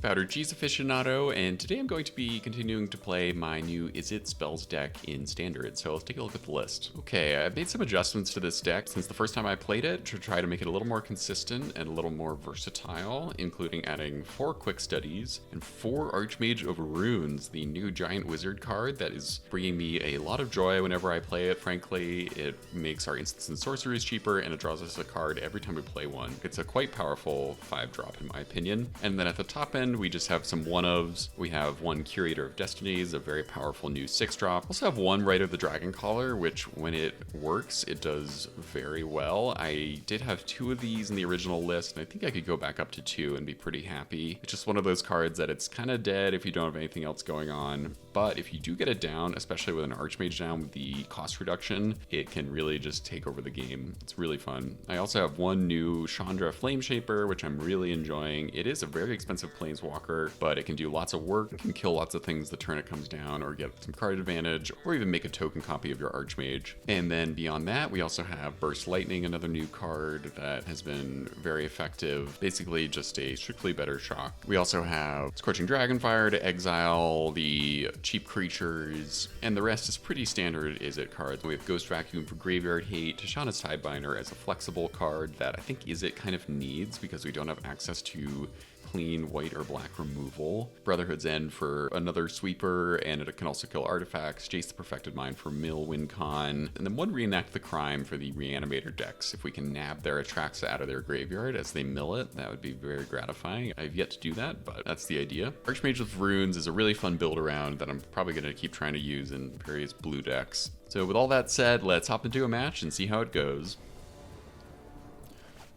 Powdered Cheese Aficionado, and today I'm going to be continuing to play my new IZZET spells deck in Standard, so let's take a look at the list. Okay, I've made some adjustments to this deck since the first time I played it to try to make it a little more consistent and a little more versatile, including adding 4 Quick Studies and 4 Archmage of Runes, the new giant wizard card that is bringing me a lot of joy whenever I play it. Frankly, it makes our instants and sorceries cheaper, and it draws us a card every time we play one. It's a quite powerful 5-drop in my opinion. And then at the top end, we just have some 1-ofs. We have 1 Curator of Destinies, a very powerful new 6-drop. Also have 1 Rite of the Dragon Caller, which when it works, it does very well. I did have 2 of these in the original list, and I think I could go back up to 2 and be pretty happy. It's just one of those cards that it's kind of dead if you don't have anything else going on. But if you do get it down, especially with an Archmage down with the cost reduction, it can really just take over the game. It's really fun. I also have 1 new Chandra Flame Shaper, which I'm really enjoying. It is a very expensive planeswalker, but it can do lots of work. It can kill lots of things the turn it comes down, or get some card advantage, or even make a token copy of your Archmage. And then beyond that, we also have Burst Lightning, another new card that has been very effective. Basically just a strictly better shock. We also have Scorching Dragonfire to exile the cheap creatures, and the rest is pretty standard IZZET cards. We have Ghost Vacuum for Graveyard Hate, Tishana's Tidebinder as a flexible card that I think IZZET kind of needs because we don't have access to clean white or black removal. Brotherhood's End for another sweeper, and it can also kill artifacts. Jace the Perfected Mind for mill win con, and then 1 Reenact the Crime for the Reanimator decks. If we can nab their Atraxa out of their graveyard as they mill it, that would be very gratifying. I've yet to do that, but that's the idea. Archmage of Runes is a really fun build around that I'm probably going to keep trying to use in various blue decks. So with all that said, let's hop into a match and see how it goes.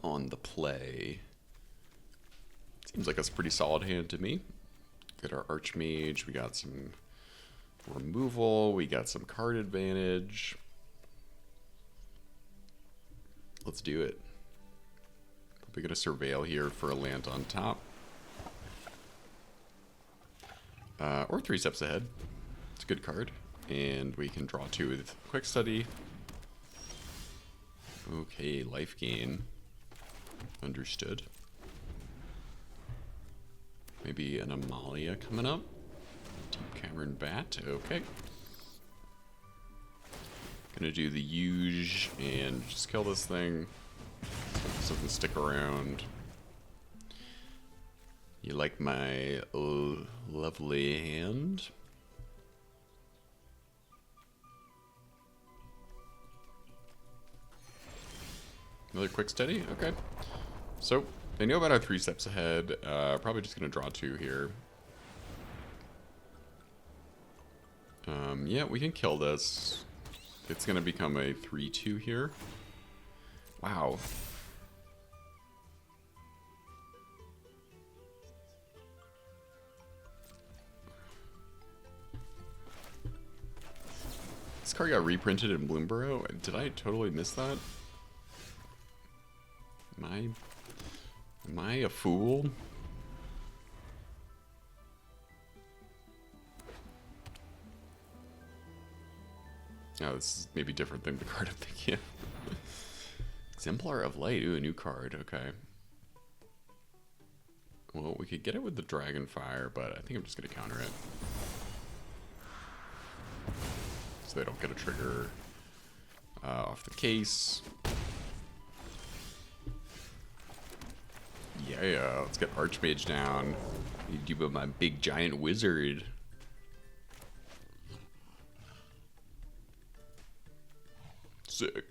On the play. Seems like that's a pretty solid hand to me. Get our Archmage, we got some removal, we got some card advantage. Let's do it. Probably gonna Surveil here for a land on top. Or 3 steps ahead. It's a good card. And we can draw 2 with Quick Study. Okay, life gain. Understood. Maybe an Amalia coming up. Deep Cavern Bat, okay. Gonna do the Huge and just kill this thing. So it can stick around. You like my lovely hand? Another Quick Study, okay. So, I know about our 3 steps ahead. Probably just gonna draw 2 here. Yeah, we can kill this. It's gonna become a 3/2 here. Wow. This card got reprinted in Bloomborough. Did I totally miss that? Am I a fool? Oh, this is maybe different than the card I'm thinking of. Exemplar of Light. Ooh, a new card. Okay. Well, we could get it with the Dragonfire, but I think I'm just going to counter it. So they don't get a trigger off the case. Yeah, let's get Archmage down. Need to do my big giant wizard. Sick.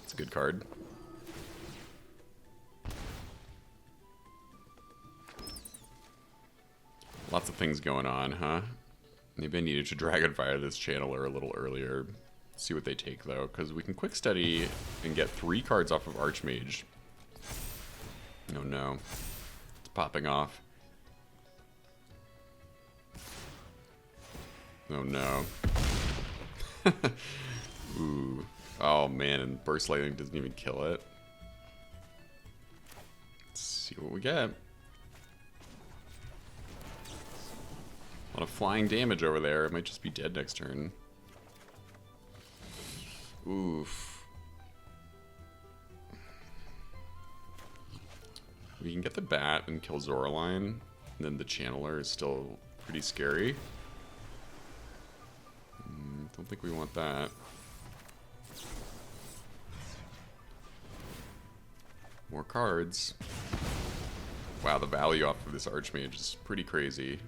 It's a good card. Lots of things going on, huh? Maybe I needed to Dragonfire this channeler a little earlier. See what they take though, because we can Quick Study and get 3 cards off of Archmage. Oh no. It's popping off. Oh no. Ooh. Oh man, and Burst Lightning doesn't even kill it. Let's see what we get. A lot of flying damage over there. It might just be dead next turn. Oof. We can get the bat and kill Zoraline, and then the Channeler is still pretty scary. Don't think we want that. More cards. Wow, the value off of this Archmage is pretty crazy.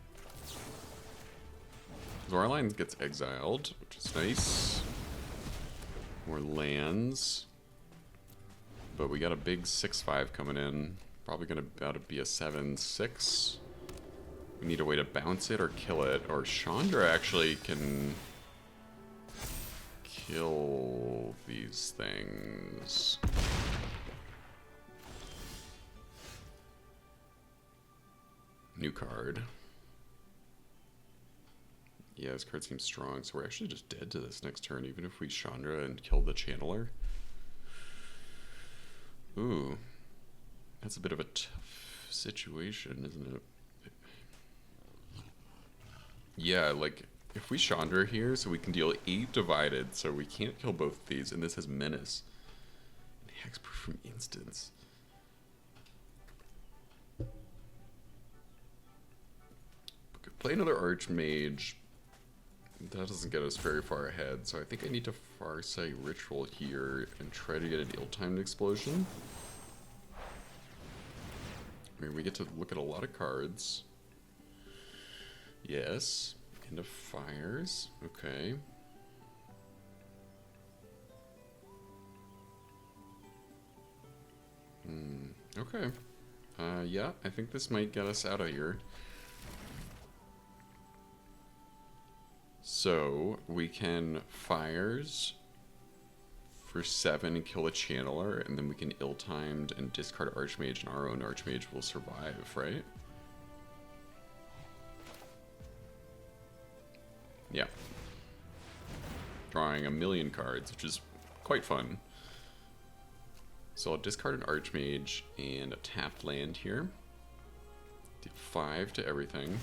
Zoraline gets exiled, which is nice. More lands. But we got a big 6/5 coming in. Probably gonna about to be a 7/6. We need a way to bounce it or kill it. Or Chandra actually can kill these things. New card. Yeah, this card seems strong, so we're actually just dead to this next turn, even if we Chandra and kill the Channeler. Ooh. That's a bit of a tough situation, isn't it? Yeah, like, if we Chandra here, so we can deal 8 divided, so we can't kill both of these, and this has Menace. And Hexproof from Instance. Play another Archmage. That doesn't get us very far ahead, so I think I need to Farsight Ritual here and try to get an ill-timed explosion. I mean, we get to look at a lot of cards. Yes. End of Fires. Okay. Okay. Yeah, I think this might get us out of here. So, we can Fires for 7 and kill a Channeler, and then we can ill-timed and discard Archmage, and our own Archmage will survive, right? Yeah. Drawing a million cards, which is quite fun. So I'll discard an Archmage and a tapped land here. Do 5 to everything.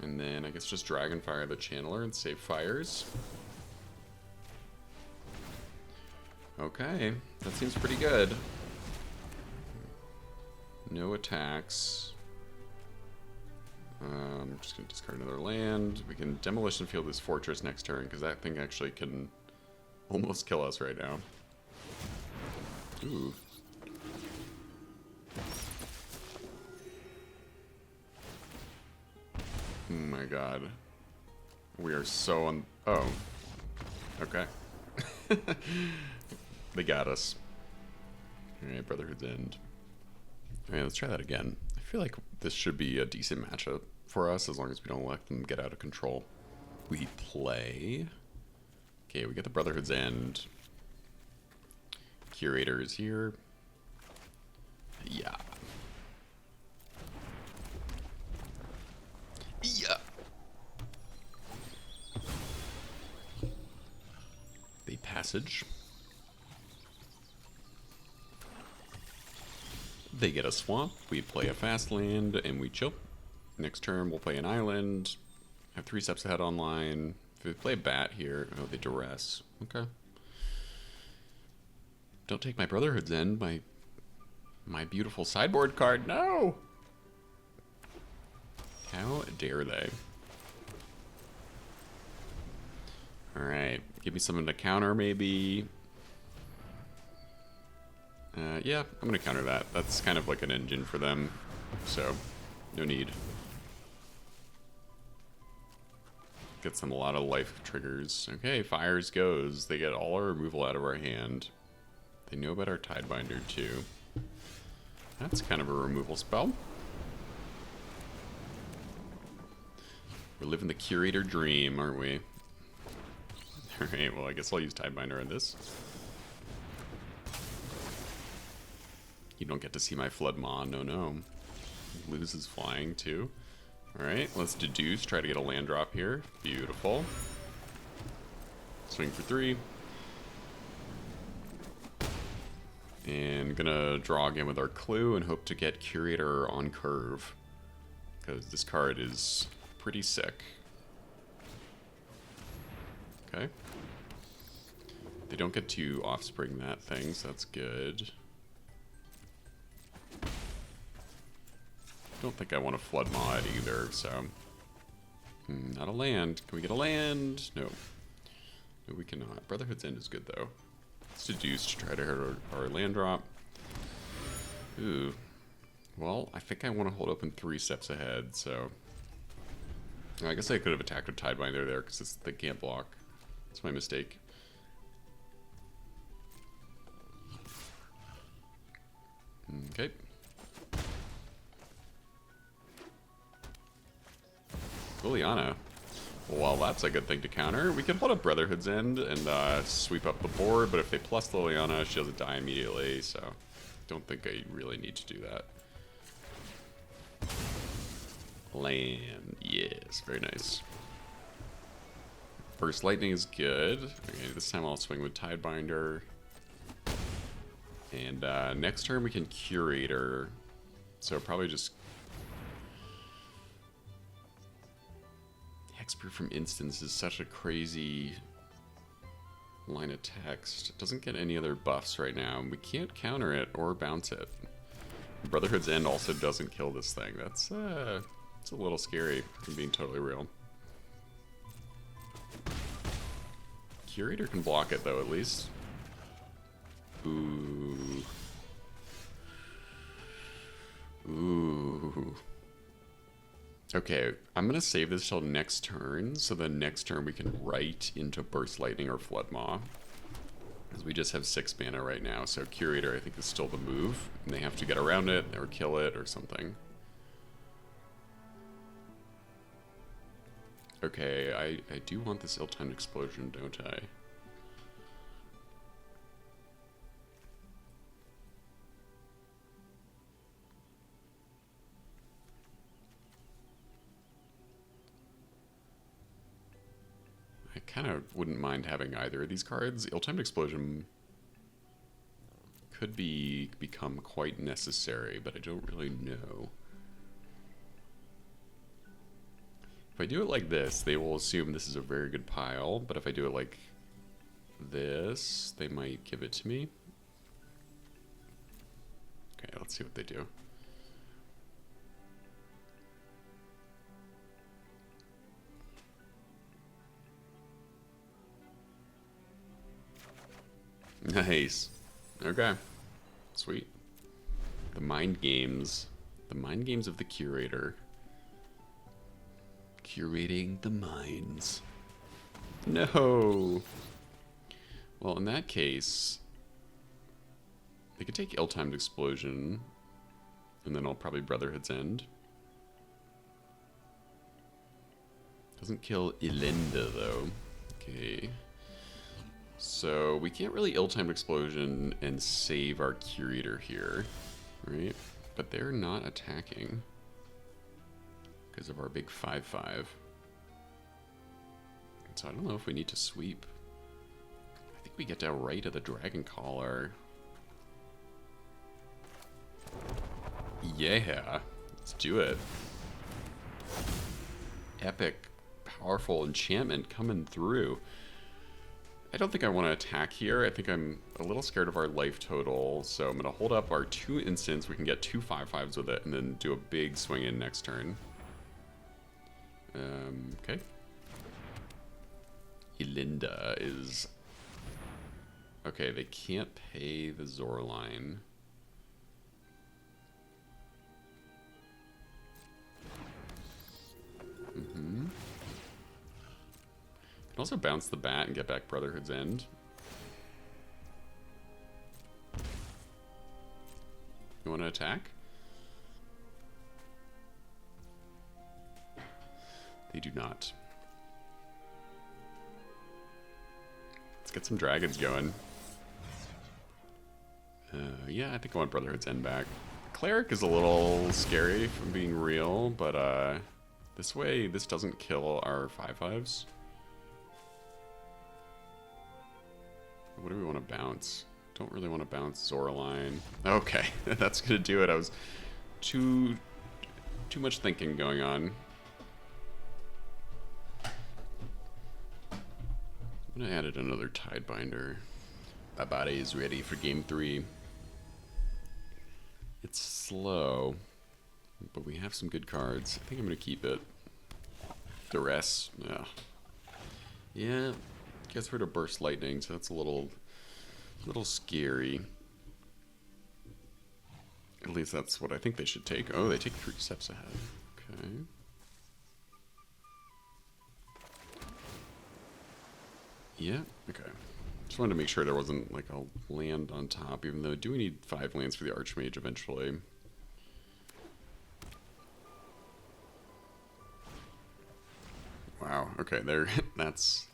And then I guess just Dragonfire the Channeler and save Fires. Okay, that seems pretty good. No attacks. I'm just going to discard another land. We can Demolition Field this Fortress next turn, because that thing actually can almost kill us right now. Ooh. Oh my god. We are so on... Oh. Okay. They got us. Alright, Brotherhood's End. Alright, let's try that again. I feel like this should be a decent matchup for us, as long as we don't let them get out of control. We play... Okay, we get the Brotherhood's End. Curator is here. Yeah. Yeah. The Passage. They get a swamp, we play a fast land, and we chill. Next turn, we'll play an island. Have 3 steps ahead online. If we play a bat here, oh, they duress. Okay. Don't take my Brotherhood's End, my beautiful sideboard card. No! How dare they? Alright, give me something to counter, maybe. Yeah, I'm gonna counter that. That's kind of like an engine for them, so no need. Gets them a lot of life triggers. Okay, Fires goes. They get all our removal out of our hand. They know about our Tidebinder too. That's kind of a removal spell. We're living the Curator dream, aren't we? Alright, well I guess I'll use Tidebinder on this. You don't get to see my Flood Maw, no. Loses flying too. Alright, let's deduce, try to get a land drop here. Beautiful. Swing for 3. And gonna draw again with our clue and hope to get Curator on curve, because this card is pretty sick. Okay. They don't get to offspring that thing, so that's good. don't think I want to flood maw it either, so. Not a land. Can we get a land? No. No, we cannot. Brotherhood's End is good, though. Let's deduce to try to hurt our land drop. Ooh. Well, I think I want to hold open 3 steps ahead, so. I guess I could have attacked with Tidebinder there because they can't block. That's my mistake. Okay. Liliana. Well, that's a good thing to counter. We can hold up Brotherhood's End and sweep up the board, but if they plus Liliana, she doesn't die immediately, so don't think I really need to do that. Land. Yes, very nice. Burst Lightning is good. Okay, this time I'll swing with Tidebinder. And next turn we can Curator. So probably just... Hexproof from Instance is such a crazy line of text. It doesn't get any other buffs right now. We can't counter it or bounce it. Brotherhood's End also doesn't kill this thing. That's it's a little scary, if I'm being totally real. Curator can block it though, at least. Ooh. Ooh. Okay, I'm gonna save this till next turn, so then next turn we can write into Burst Lightning or Flood Maw. Because we just have 6 mana right now, so Curator I think is still the move. And they have to get around it, or kill it, or something. Okay, I do want this ill-timed explosion, don't I? I kind of wouldn't mind having either of these cards. Ill-timed explosion could become quite necessary, but I don't really know. If I do it like this, they will assume this is a very good pile, but if I do it like this, they might give it to me. Okay, let's see what they do. Nice. Okay. Sweet. The mind games. The mind games of the Curator. Curating the minds. No! Well, in that case, they could take ill-timed explosion, and then I'll probably Brotherhood's End. Doesn't kill Ilinda, though. Okay. So we can't really ill-timed explosion and save our Curator here, right? But they're not attacking because of our big 5/5. So I don't know if we need to sweep. I think we get to right of the Dragon Caller. Yeah, let's do it. Epic, powerful enchantment coming through. I don't think I want to attack here. I think I'm a little scared of our life total, so I'm going to hold up our 2 instants. We can get 2 5/5s with it, and then do a big swing in next turn. Okay. Ilinda is... Okay, they can't pay the Zorline. Mm-hmm. Can also bounce the bat and get back Brotherhood's End. You want to attack? They do not. Let's get some dragons going. Yeah, I think I want Brotherhood's End back. Cleric is a little scary, if I'm being real, but this way, this doesn't kill our 5/5s. What do we want to bounce? Don't really want to bounce Zorline. Okay, that's gonna do it. I was too much thinking going on. I'm gonna add another Tidebinder. My body is ready for game 3. It's slow. But we have some good cards. I think I'm going to keep it. Duress. Yeah. Yeah. Gets rid of Burst Lightning, so that's a little scary. At least that's what I think they should take. Oh, they take 3 steps ahead. Okay. Yeah, okay. Just wanted to make sure there wasn't like a land on top, even though do we need 5 lands for the Archmage eventually? Wow, okay, there that's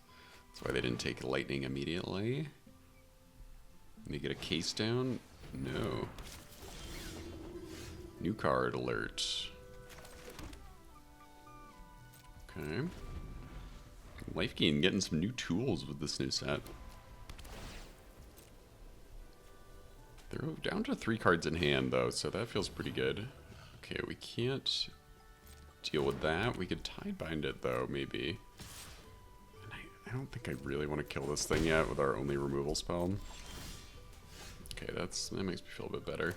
why they didn't take lightning immediately. And they get a case down? No. New card alert. Okay. Life gain, getting some new tools with this new set. They're down to 3 cards in hand though, so that feels pretty good. Okay, we can't deal with that. We could Tidebind it though, maybe. And I don't think I really want to kill this thing yet with our only removal spell. Okay, that makes me feel a bit better.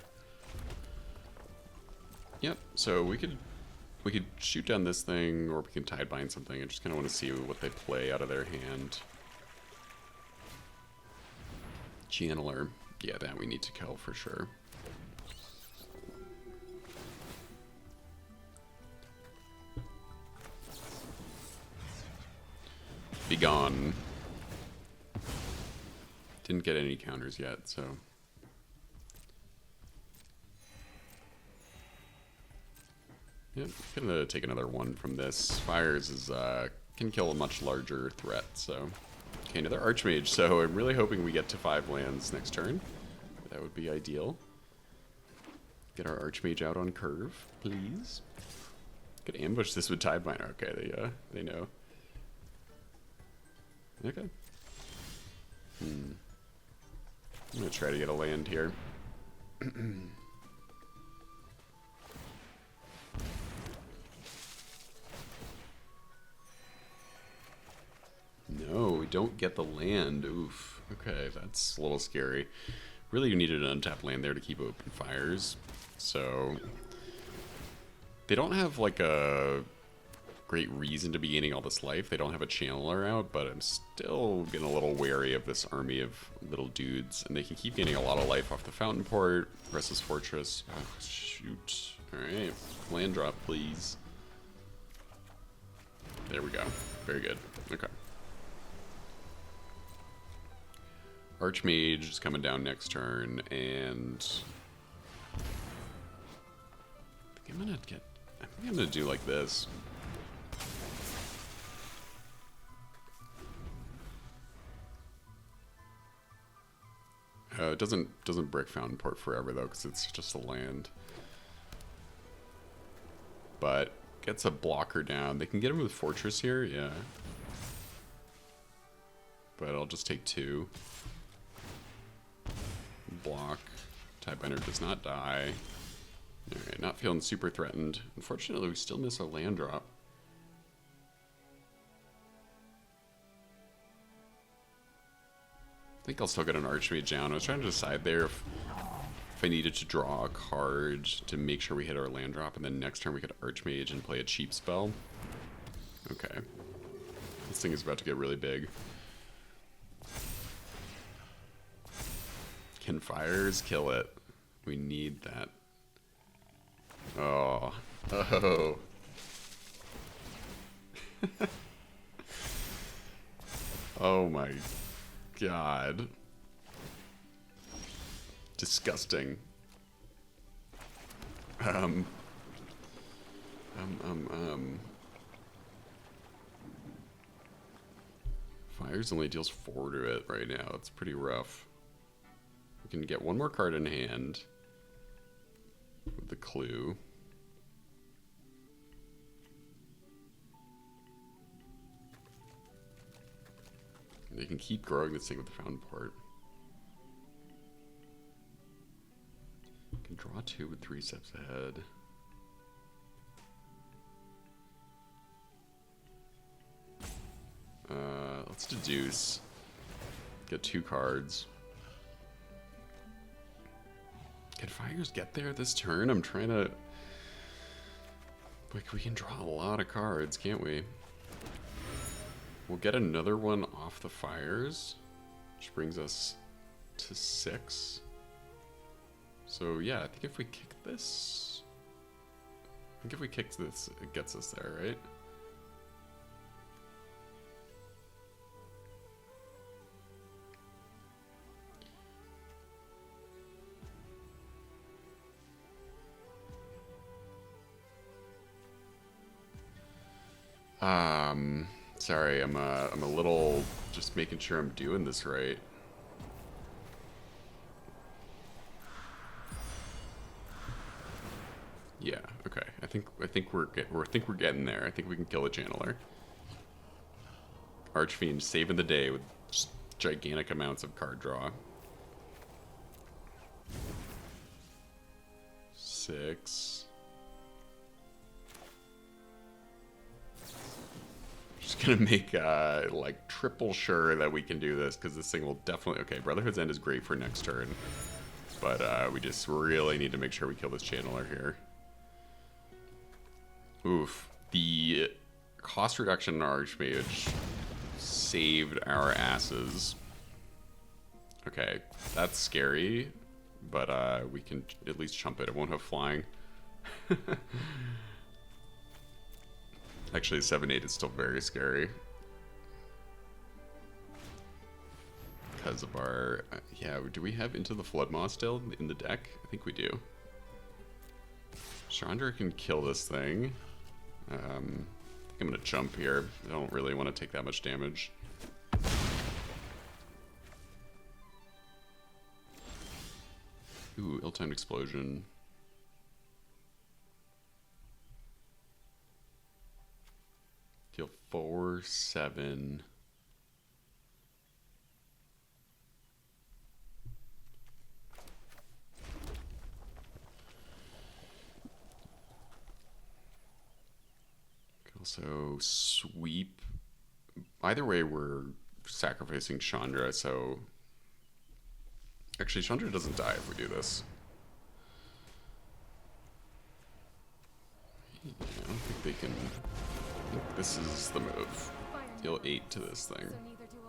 Yep, so we could shoot down this thing, or we can Tidebind something. I just kind of want to see what they play out of their hand. Channeler. Yeah, that we need to kill for sure. Be gone. Didn't get any counters yet, so... Yep, gonna take another one from this. Fires is can kill a much larger threat, so... Okay, another Archmage, so I'm really hoping we get to 5 lands next turn. That would be ideal. Get our Archmage out on curve, please. Could ambush this with Tidebinder. Okay, they know. Okay. I'm gonna try to get a land here. No, we don't get the land. Oof. Okay, that's a little scary. Really, you needed an untapped land there to keep open fires. So, they don't have like a great reason to be gaining all this life. They don't have a channeler out, but I'm still getting a little wary of this army of little dudes. And they can keep gaining a lot of life off the Fountain Port, Restless Fortress. Oh, shoot. Alright, land drop, please. There we go. Very good. Okay. Archmage is coming down next turn, and I think I'm gonna do like this. It doesn't brick Fountain Port forever though, because it's just a land. But gets a blocker down. They can get him with Fortress here, yeah. But I'll just take 2. Block. Tidebinder does not die. Alright, not feeling super threatened. Unfortunately, we still miss a land drop. I think I'll still get an Archmage down. I was trying to decide there if I needed to draw a card to make sure we hit our land drop, and then next turn we could Archmage and play a cheap spell. Okay. This thing is about to get really big. Can fires kill it? We need that. Oh. Oh. Oh my god. Disgusting. Fires only deals 4 to it right now. It's pretty rough. We can get 1 more card in hand with the clue. They can keep growing this thing with the Fountain Port. Can draw 2 with 3 steps ahead. Let's deduce. Get 2 cards. Can fires get there this turn? I'm trying to Like, we can draw a lot of cards, can't we? We'll get another one off the fires, which brings us to 6. So yeah, I think if we kick this, I think if we kick this, it gets us there, right? Sorry, I'm a little just making sure I'm doing this right. Yeah, okay. I think we're getting there. I think we can kill a channeler. Archfiend saving the day with just gigantic amounts of card draw. 6. Just gonna make like triple sure that we can do this, because this thing will definitely. Okay, Brotherhood's End is great for next turn, but we just really need to make sure we kill this channeler here. Oof, the cost reduction in Archmage saved our asses. Okay, that's scary, but we can at least chump it. It won't have flying. Actually, 7/8 is still very scary. Because of our... yeah, do we have Into the Floodmaw still in the deck? I think we do. Chandra can kill this thing. I think I'm going to jump here. I don't really want to take that much damage. Ooh, ill-timed explosion. Deal 4, 7. Also sweep. Either way, we're sacrificing Chandra, so... Actually, Chandra doesn't die if we do this. Yeah, I don't think they can... I think this is the move. Deal 8 to this thing. So neither do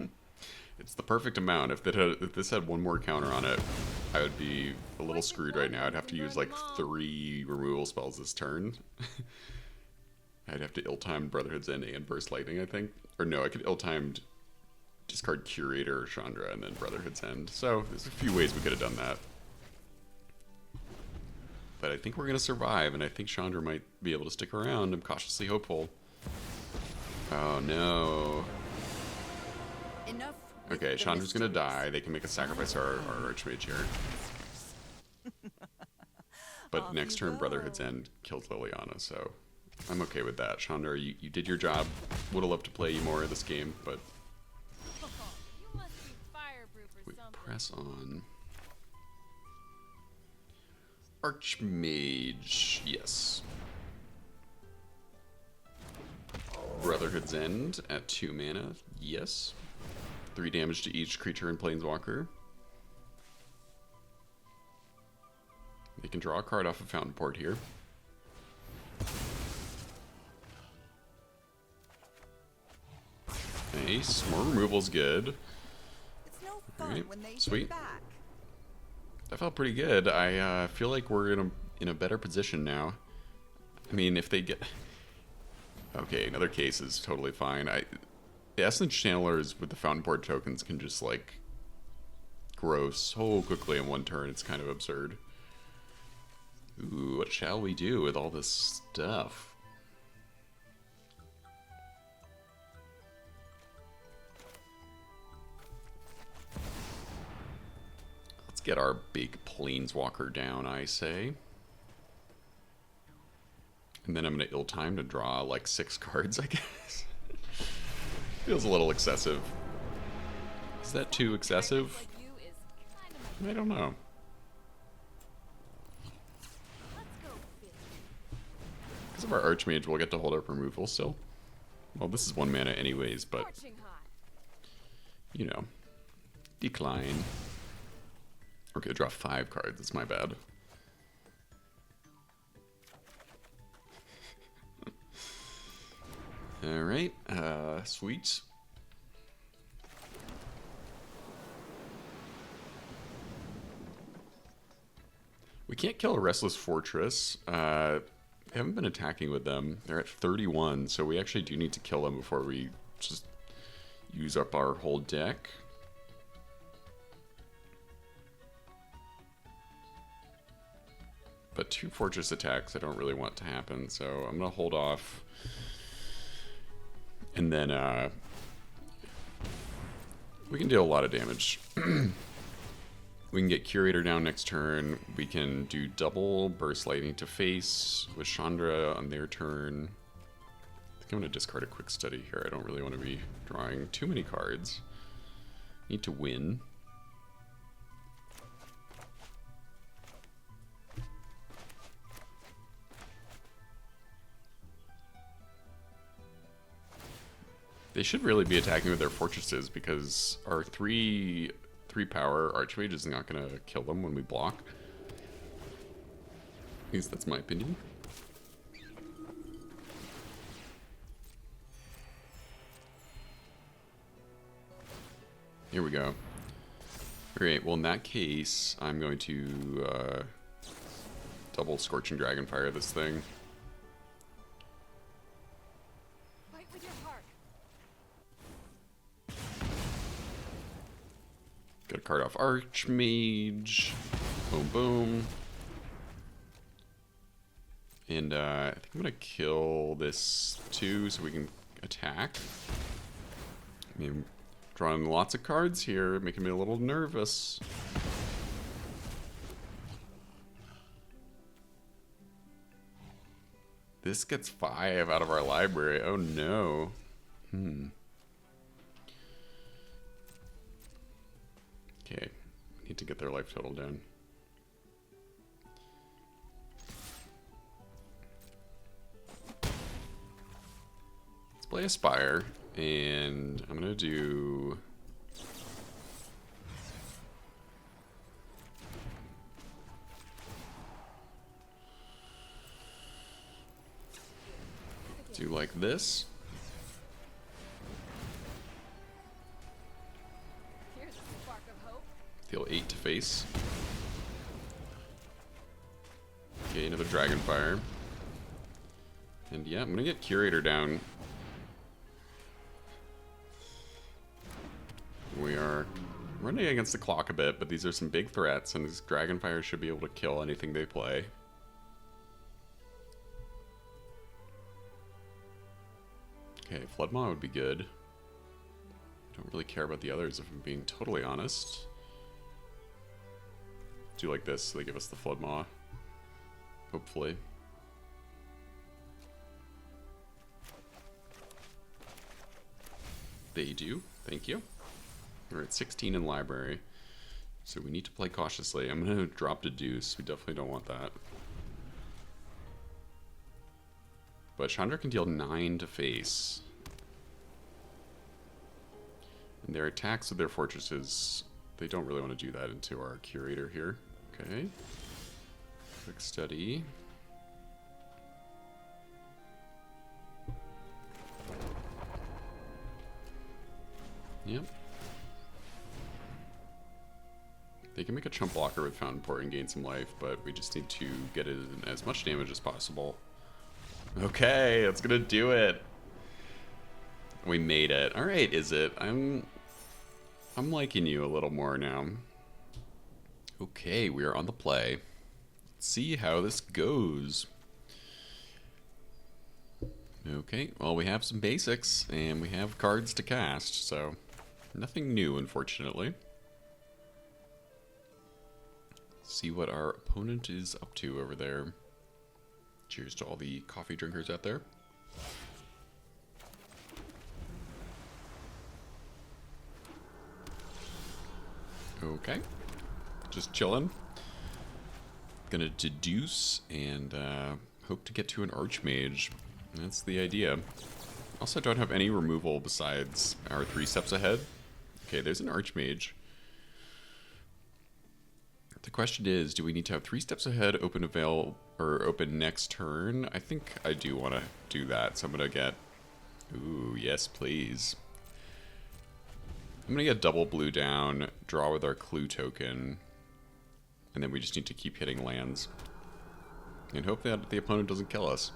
I. It's the perfect amount. If this had one more counter on it, I would be a little screwed right now. I'd have to use like 3 removal spells this turn. I'd have to ill-timed Brotherhood's End and Burst Lightning, I think. Or no, I could ill-timed discard Curator or Chandra and then Brotherhood's End. So there's a few ways we could have done that. But I think we're going to survive, and I think Chandra might be able to stick around. I'm cautiously hopeful. Oh no. Enough. Okay, Chandra's gonna die. They can make a sacrifice our Archmage here. But next turn, Brotherhood's End killed Liliana, so I'm okay with that. Chandra, you did your job. Would have loved to play you more of this game, but You must be fireproof or we something. press on. Archmage, yes. Brotherhood's End at 2 mana, yes. 3 damage to each creature and planeswalker. They can draw a card off of Fountain Port here. Nice. More removal's good. It's no fun Alright, when they sweet. get back. That felt pretty good. I feel like we're in a better position now. I mean, if they get... Okay, another case is totally fine. The Essence Channelers with the Fountain Port tokens can just, like, grow so quickly in one turn. It's kind of absurd. Ooh, what shall we do with all this stuff? Let's get our big Planeswalker down, I say. And then I'm going to ill-time to draw, like, 6 cards, I guess. Feels a little excessive. Is that too excessive? Like you is kind of I don't know. Let's go, bitch. Because of our Archmage, we'll get to hold up removal still. Well, this is 1 mana anyways, but, Scorching hot. you know. Decline. Okay, draw 5 cards. That's my bad. Alright, sweet. We can't kill a Restless Fortress. They haven't been attacking with them. They're at 31, so we actually do need to kill them before we just use up our whole deck. But 2 Fortress attacks I don't really want to happen, so I'm going to hold off. And then we can deal a lot of damage. We can get Curator down next turn. We can do double Burst Lightning to face with Chandra on their turn. I think I'm going to discard a Quick Study here. I don't really want to be drawing too many cards. Need to win. They should really be attacking with their fortresses because our 3 power Archmage is not going to kill them when we block. At least that's my opinion. Here we go. Alright, well in that case, I'm going to double Scorching Dragonfire this thing. Fight with your heart. Got a card off Archmage. Boom, boom. And I think I'm going to kill this too so we can attack. I mean, drawing lots of cards here, making me a little nervous. This gets 5 out of our library. Oh no. Okay, need to get their life total down. Let's play Aspire, and I'm gonna do... do like this. Here's a spark of hope. Deal 8 to face. Okay, another Dragonfire. And yeah, I'm gonna get Curator down. We are running against the clock a bit, but these are some big threats, and this Dragonfire should be able to kill anything they play. Okay, Floodmaw would be good. Don't really care about the others if I'm being totally honest. Do like this so they give us the Floodmaw. Hopefully. They do. Thank you. We're at 16 in library. So we need to play cautiously. I'm going to drop to Deuce. We definitely don't want that. But Chandra can deal 9 to face. And their attacks with their fortresses, they don't really want to do that into our Curator here. Okay. Quick Study. Yep. They can make a chump blocker with Fountain Port and gain some life, but we just need to get it in as much damage as possible. Okay, that's gonna do it. We made it. All right, IZZET. I'm liking you a little more now. Okay, we are on the play. Let's see how this goes. Okay, well we have some basics and we have cards to cast, so nothing new, unfortunately. See what our opponent is up to over there. Cheers to all the coffee drinkers out there. Okay, just chilling. Gonna deduce and hope to get to an Archmage. That's the idea. Also don't have any removal besides our 3 steps ahead. Okay, there's an Archmage. The question is, do we need to have 3 steps ahead, open avail, or open next turn? I think I do want to do that, so I'm gonna get Ooh, yes, please. I'm gonna get double blue down, draw with our clue token, and then we just need to keep hitting lands. And hope that the opponent doesn't kill us.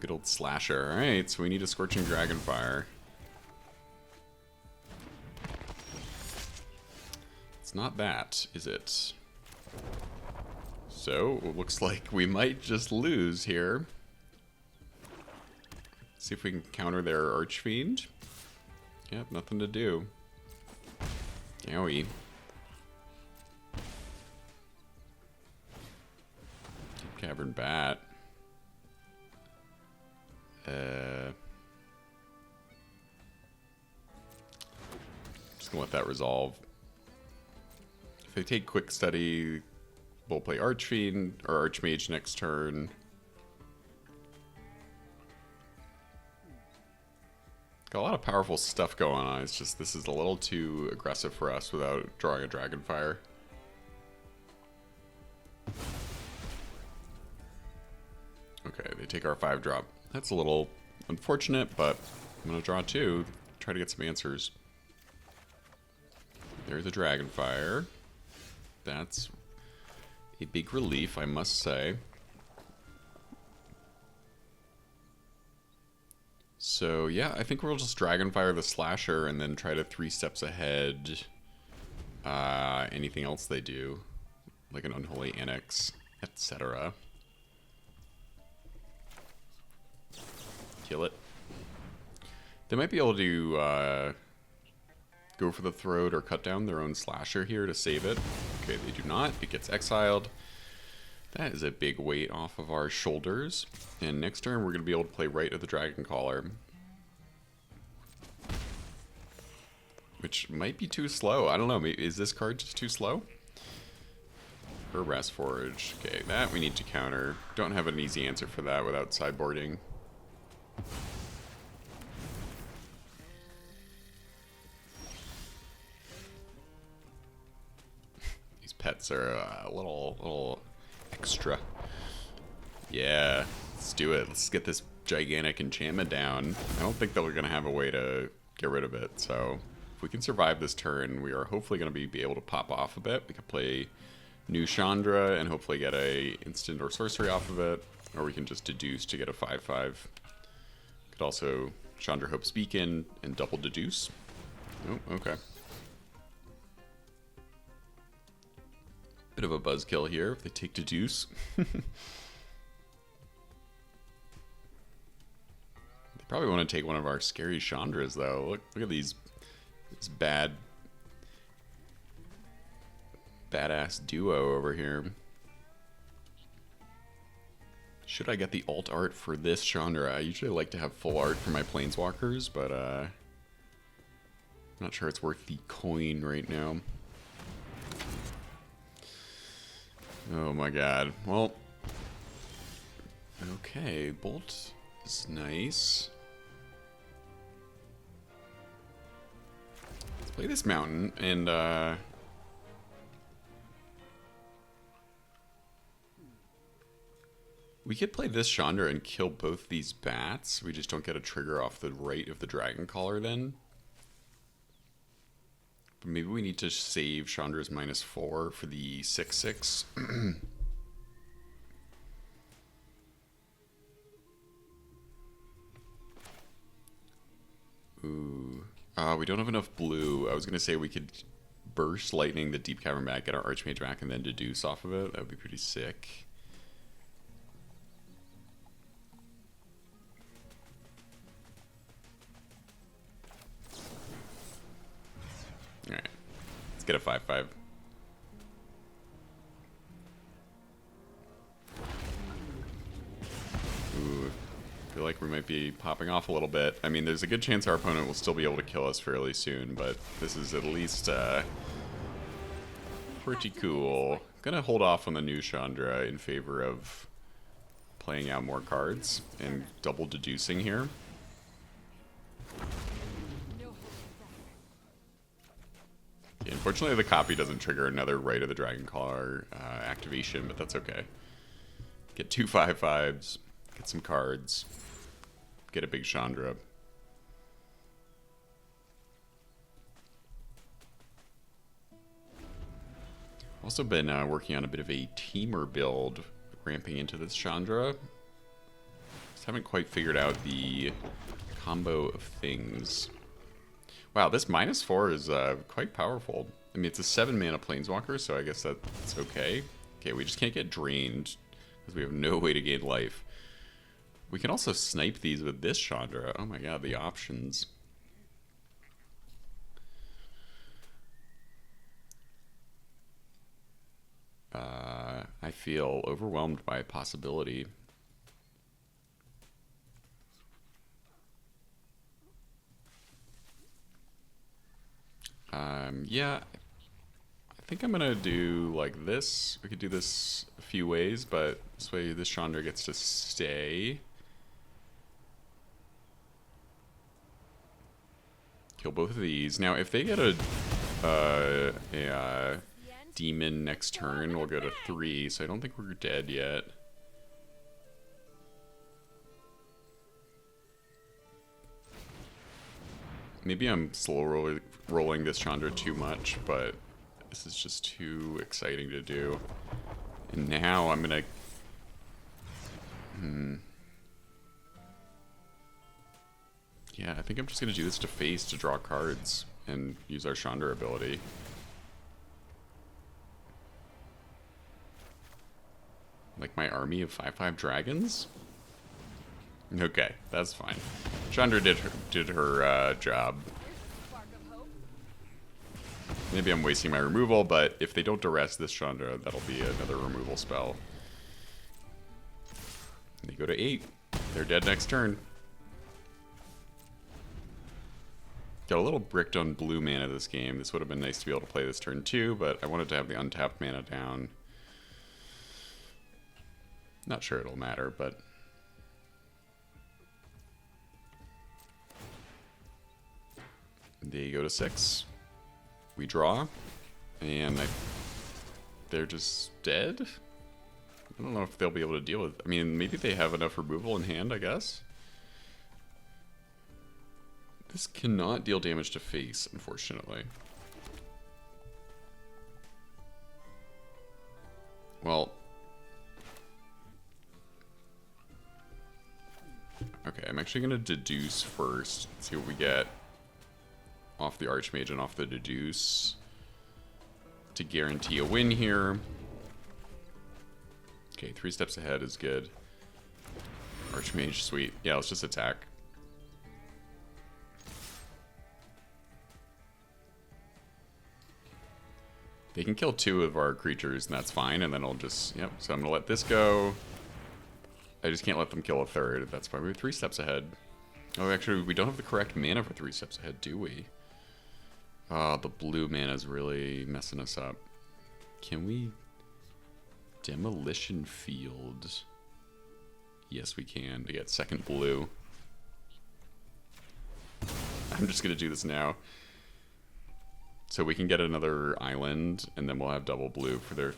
Good old slasher. Alright, so we need a Scorching Dragonfire. It's not that, is it? So, it looks like we might just lose here. See if we can counter their Archfiend. Yep, nothing to do. Yowie. Cavern Bat. Just gonna let that resolve. If they take Quick Study, we'll play Archfiend or Archmage next turn. Got a lot of powerful stuff going on. It's just this is a little too aggressive for us without drawing a Dragonfire. Okay, they take our 5-drop. That's a little unfortunate, but I'm gonna draw 2. Try to get some answers. There's a Dragonfire. That's a big relief, I must say. So yeah, I think we'll just Dragonfire the Slasher and then try to 3 steps ahead anything else they do, like an Unholy Annex, etc. Kill it. They might be able to go for the throat or cut down their own Slasher here to save it. Okay, they do not. It gets exiled. That is a big weight off of our shoulders. And next turn, we're going to be able to play right of the Dragon Caller. Which might be too slow. I don't know. Is this card just too slow? Harass Forge. Okay, that we need to counter. Don't have an easy answer for that without sideboarding. These pets are a little extra. Yeah, let's do it. Let's get this gigantic enchantment down. I don't think they're going to have a way to get rid of it, so if we can survive this turn, we are hopefully going to be able to pop off a bit. We could play New Chandra and hopefully get a instant or sorcery off of it, or we can just deduce to get a 5/5. Could also Chandra Hope's Beacon and double deduce. Oh, okay. Bit of a buzzkill here if they take deduce. They probably want to take one of our scary Chandras though. Look at this badass duo over here. Should I get the alt art for this Chandra? I usually like to have full art for my planeswalkers, but I'm not sure it's worth the coin right now. Oh my god. Well, okay, Bolt is nice. Let's play this mountain and we could play this Chandra and kill both these bats. We just don't get a trigger off the right of the Dragon Caller then. But maybe we need to save Chandra's -4 for the 6/6. Ooh. We don't have enough blue. I was going to say we could burst Lightning the Deep Cavern back, get our Archmage back, and then deduce off of it. That would be pretty sick. Alright. Let's get a 5/5. Ooh. I feel like we might be popping off a little bit. I mean, there's a good chance our opponent will still be able to kill us fairly soon, but this is at least pretty cool. Gonna hold off on the new Chandra in favor of playing out more cards and double deducing here. Yeah, unfortunately, the copy doesn't trigger another Right of the Dragon Caller activation, but that's okay. Get 2 5/5s, get some cards, get a big Chandra. Also been working on a bit of a teamer build, ramping into this Chandra. Just haven't quite figured out the combo of things. Wow, this -4 is quite powerful. I mean, it's a 7 mana planeswalker, so I guess that's okay. Okay, we just can't get drained because we have no way to gain life. We can also snipe these with this Chandra. Oh my god, the options. I feel overwhelmed by possibility. Yeah, I think I'm gonna do like this. We could do this a few ways, but this way this Chandra gets to stay. Kill both of these. Now, if they get a demon next turn, we'll go to 3, so I don't think we're dead yet. Maybe I'm slow rolling this Chandra too much, but this is just too exciting to do. And now I'm gonna... Yeah, I think I'm just gonna do this to face to draw cards and use our Chandra ability. Like my army of 5/5 dragons? Okay, that's fine. Chandra did her job. Maybe I'm wasting my removal, but if they don't duress this Chandra, that'll be another removal spell. They go to 8. They're dead next turn. Got a little bricked on blue mana this game. This would have been nice to be able to play this turn too, but I wanted to have the untapped mana down. Not sure it'll matter, but... They go to 6. We draw. And they're just dead? I don't know if they'll be able to deal with... I mean, maybe they have enough removal in hand, I guess? This cannot deal damage to face, unfortunately. Well... Okay, I'm actually going to deduce first. See what we get off the Archmage and off the deduce to guarantee a win here. Okay, 3 steps ahead is good. Archmage, sweet. Yeah, let's just attack. They can kill 2 of our creatures, and that's fine, and then I'll just... Yep, so I'm going to let this go. I just can't let them kill a 3rd. That's why we're 3 steps ahead. Oh, actually, we don't have the correct mana for 3 steps ahead, do we? Oh, the blue mana is really messing us up. Can we... Demolition Field? Yes, we can, to get 2nd blue. I'm just going to do this now. So we can get another island, and then we'll have double blue for their...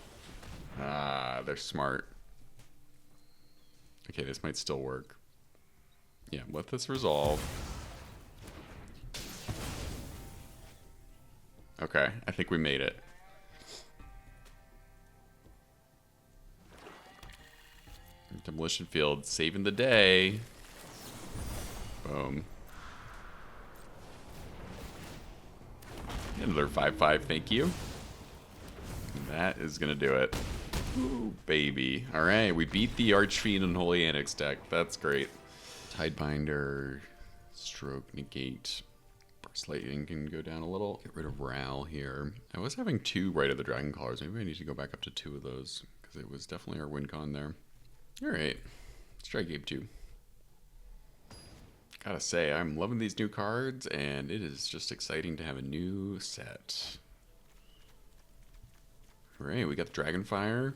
they're smart. Okay, this might still work. Yeah, let this resolve. Okay, I think we made it. Demolition Field saving the day. Boom. Another 5/5, thank you. That is gonna do it. Ooh, baby. Alright, we beat the Archfiend and Holy Annex deck. That's great. Tidebinder, Stroke, Negate. Burst Lightning can go down a little. Get rid of Ral here. I was having 2 Rite of the Dragon Callers. Maybe I need to go back up to 2 of those, because it was definitely our win con there. Alright, let's try game 2. Gotta say, I'm loving these new cards, and it is just exciting to have a new set. Alright, we got the Dragonfire.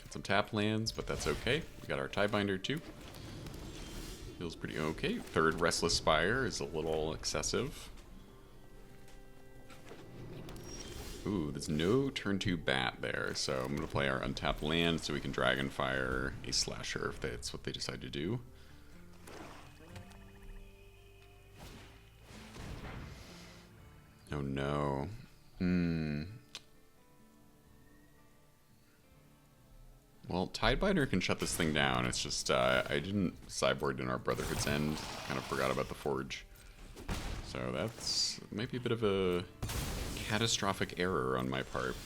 Got some tap lands, but that's okay. We got our Tidebinder too. Feels pretty okay. 3rd Restless Spire is a little excessive. Ooh, there's no turn 2 bat there, so I'm gonna play our untapped land so we can Dragonfire a Slasher if that's what they decide to do. Oh no. Well, Tidebinder can shut this thing down. It's just, I didn't sideboard in our Brotherhood's End. Kind of forgot about the Forge. So that's might be a bit of a catastrophic error on my part.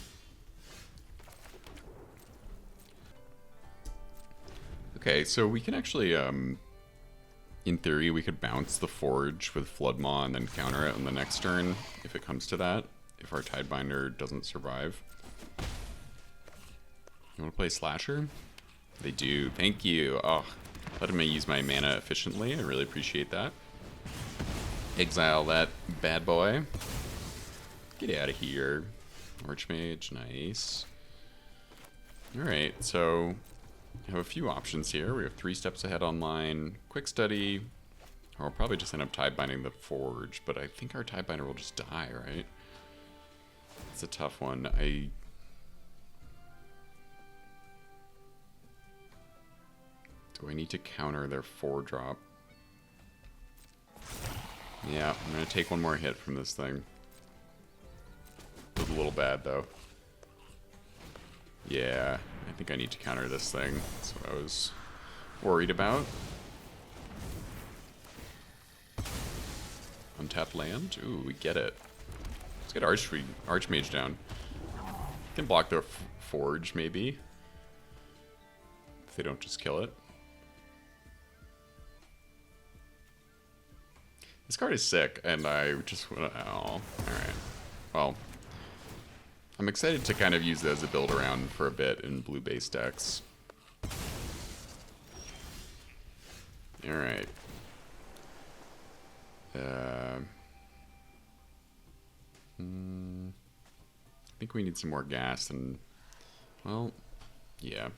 Okay, so we can actually, in theory, we could bounce the Forge with Floodmaw and then counter it on the next turn if it comes to that, if our Tidebinder doesn't survive. You want to play Slasher? They do. Thank you. Oh, letting me use my mana efficiently. I really appreciate that. Exile that bad boy. Get out of here. Archmage, nice. Alright, so we have a few options here. We have 3 steps ahead online, quick study, or I'll probably just end up tie-binding the Forge, but I think our tie-binder will just die, right? It's a tough one. Do I need to counter their 4-drop? Yeah, I'm gonna take one more hit from this thing. It was a little bad, though. Yeah, I think I need to counter this thing. That's what I was worried about. Untapped land? Ooh, we get it. Let's get Archmage down. Can block their Forge, maybe. If they don't just kill it. This card is sick, and I just want to... Oh, alright. Well, I'm excited to kind of use it as a build around for a bit in blue-based decks. Alright. I think we need some more gas, and... Well, yeah.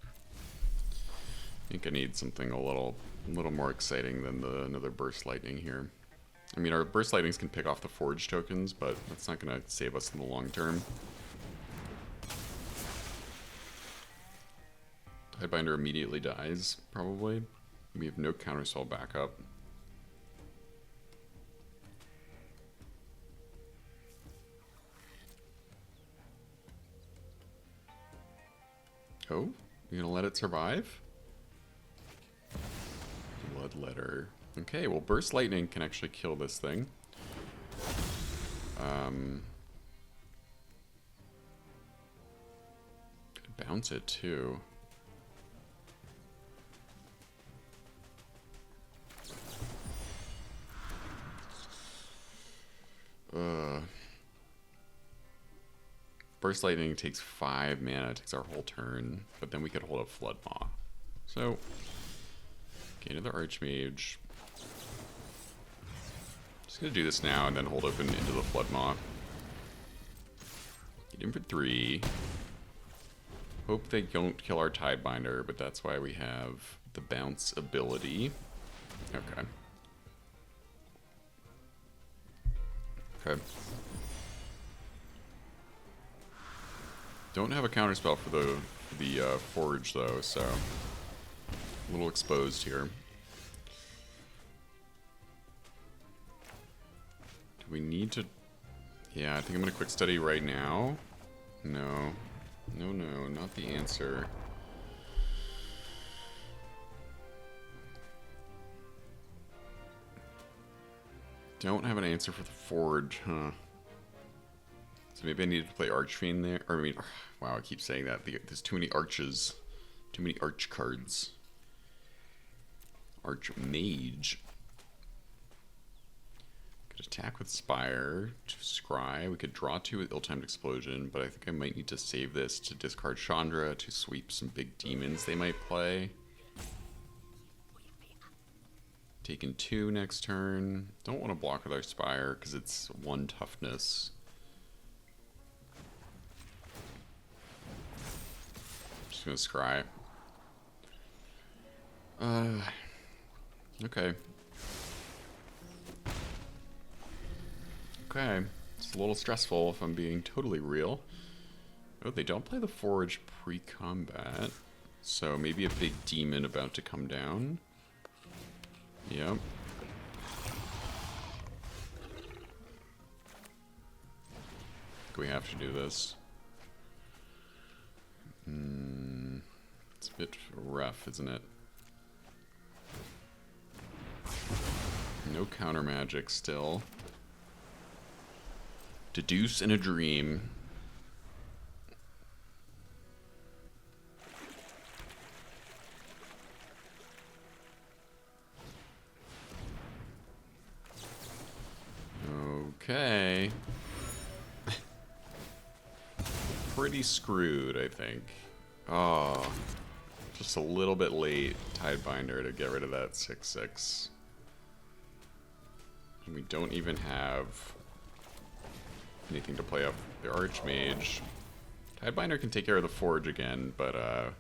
I think I need something a little more exciting than another Burst Lightning here. I mean, our Burst Lightnings can pick off the Forge tokens, but that's not going to save us in the long term. Tidebinder immediately dies, probably. We have no counterspell backup. Oh? You gonna let it survive? Bloodletter. Okay, well, Burst Lightning can actually kill this thing. Could bounce it, too. Burst Lightning takes 5 mana, takes our whole turn, but then we could hold up Floodmaw. So, okay, another Archmage. Just gonna do this now and then hold open into the Floodmaw. Get in for 3. Hope they don't kill our Tidebinder, but that's why we have the bounce ability. Okay. Okay. Don't have a counterspell for the Forge though, so a little exposed here. Do we need to? Yeah, I think I'm gonna quick study right now. No, not the answer. Don't have an answer for the Forge, huh? So maybe I needed to play Archfiend there. Or I mean, wow, I keep saying that. There's too many arches. Too many arch cards. Archmage. Could attack with Spire to scry. We could draw 2 with Ill-Timed Explosion, but I think I might need to save this to discard Chandra to sweep some big demons they might play. Taking 2 next turn. Don't want to block with our Spire because it's 1 toughness. Just gonna scry. Okay. Okay. It's a little stressful if I'm being totally real. Oh, they don't play the Forge pre-combat. So maybe a big demon about to come down. Yep. we have to do this. It's a bit rough, isn't it? No counter magic still. Deduce in a dream. Okay. Pretty screwed, I think. Oh, just a little bit late, Tidebinder, to get rid of that 6/6. And we don't even have anything to play off the Archmage. Tidebinder can take care of the Forge again, but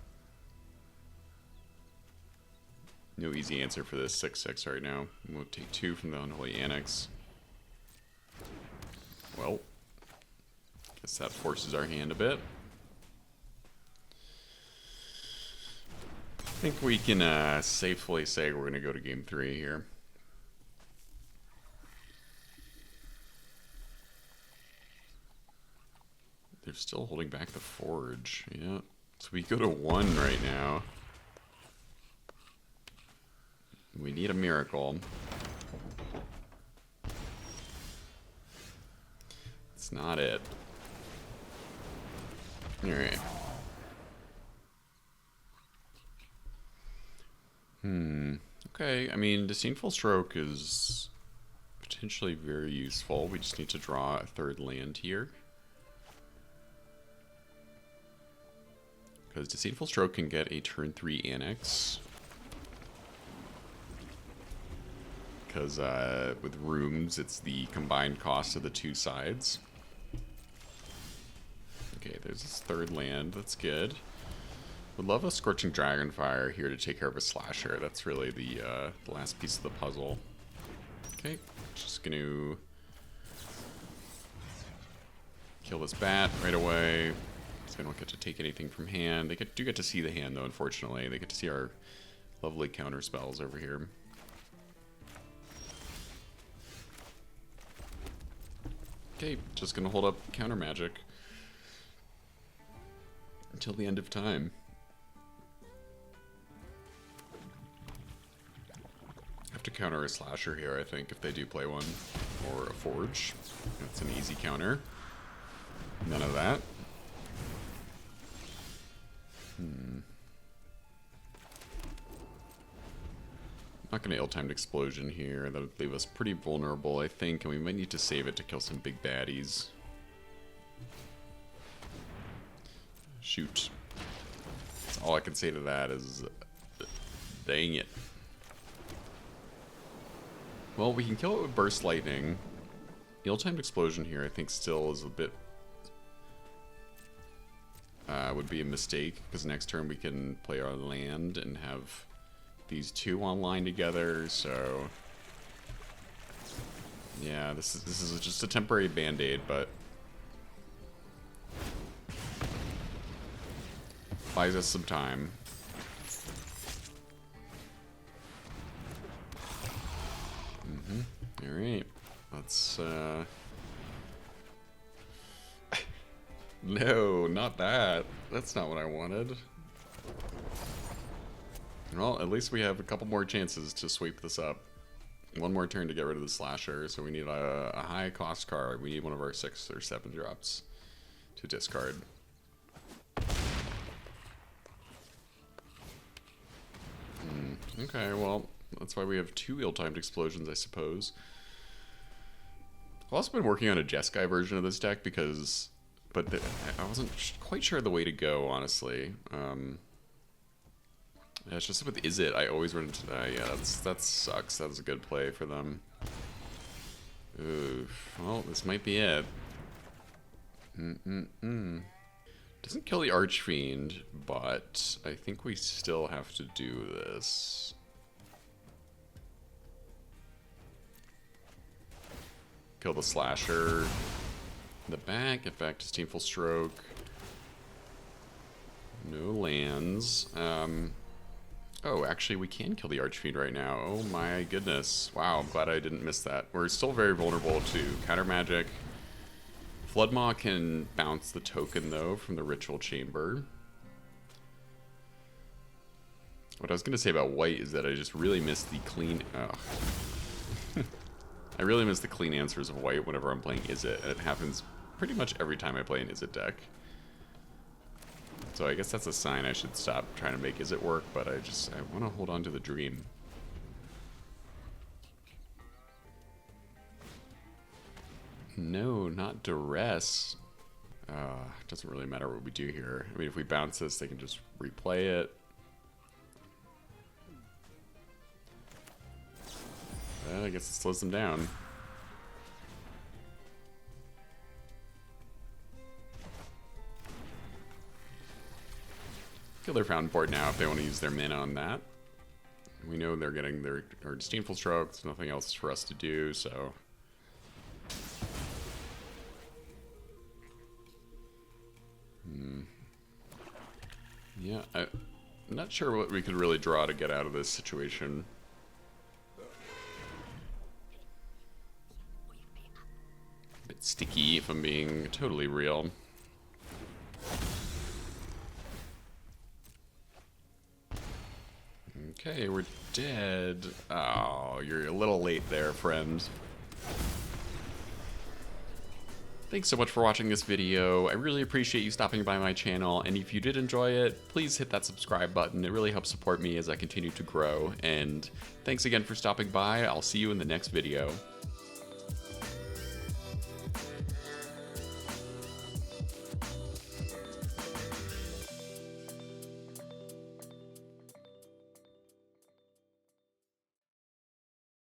no easy answer for this 6/6 right now. We'll take 2 from the Unholy Annex. Well, guess that forces our hand a bit. I think we can safely say we're going to go to game 3 here. They're still holding back the Forge. Yeah. So we go to 1 right now. We need a miracle. It's not it. Alright. Okay, I mean, Disdainful Stroke is potentially very useful. We just need to draw a 3rd land here. Because Disdainful Stroke can get a turn 3 Annex. Because with rooms, it's the combined cost of the 2 sides. Okay, there's this 3rd land. That's good. Would love a Scorching Dragonfire here to take care of a Slasher. That's really the last piece of the puzzle. Okay, just gonna kill this bat right away. So they don't get to take anything from hand. They do get to see the hand, though, unfortunately. They get to see our lovely counter spells over here. Okay, just gonna hold up counter magic until the end of time. Have to counter a Slasher here, I think, if they do play one, or a Forge. That's an easy counter. None of that. Not gonna ill-timed Explosion here. That would leave us pretty vulnerable, I think, and we might need to save it to kill some big baddies. Shoot. That's all I can say to that is, dang it. Well, we can kill it with Burst Lightning. Ill-timed Explosion here, I think, still is a bit... would be a mistake, because next turn we can play our land and have these 2 online together, so... Yeah, this is just a temporary band-aid, but... buys us some time. Alright, let's, No, not that. That's not what I wanted. Well, at least we have a couple more chances to sweep this up. One more turn to get rid of the Slasher, so we need a high cost card. We need one of our 6 or 7 drops to discard. Okay, well, that's why we have 2 ill-timed Explosions, I suppose. I've also been working on a Jeskai version of this deck because... But I wasn't quite sure the way to go, honestly. Yeah, it's just with IZZET, I always run into that. Yeah, that sucks. That was a good play for them. Oof. Well, this might be it. Doesn't kill the Archfiend, but I think we still have to do this. Kill the Slasher in the back, get back to Disdainful Stroke. No lands. Oh, actually, we can kill the Archfiend right now. Oh my goodness. Wow, I'm glad I didn't miss that. We're still very vulnerable to counter magic, Floodmaw can bounce the token, though, from the Ritual Chamber. What I was going to say about white is that I just really miss the clean... I really miss the clean answers of white whenever I'm playing IZZET, and it happens pretty much every time I play an IZZET deck. So I guess that's a sign I should stop trying to make IZZET work, but I want to hold on to the dream. No, not duress. Doesn't really matter what we do here. I mean, if we bounce this, they can just replay it. Well, I guess it slows them down. Kill their fountain board now if they want to use their mana on that. We know they're getting their Disdainful Stroke. There's nothing else for us to do, so... Yeah, I'm not sure what we could really draw to get out of this situation. A bit sticky, if I'm being totally real. Okay, we're dead. Oh, you're a little late there, friend. Thanks so much for watching this video. I really appreciate you stopping by my channel, and if you did enjoy it, please hit that subscribe button. It really helps support me as I continue to grow, and thanks again for stopping by. I'll see you in the next video.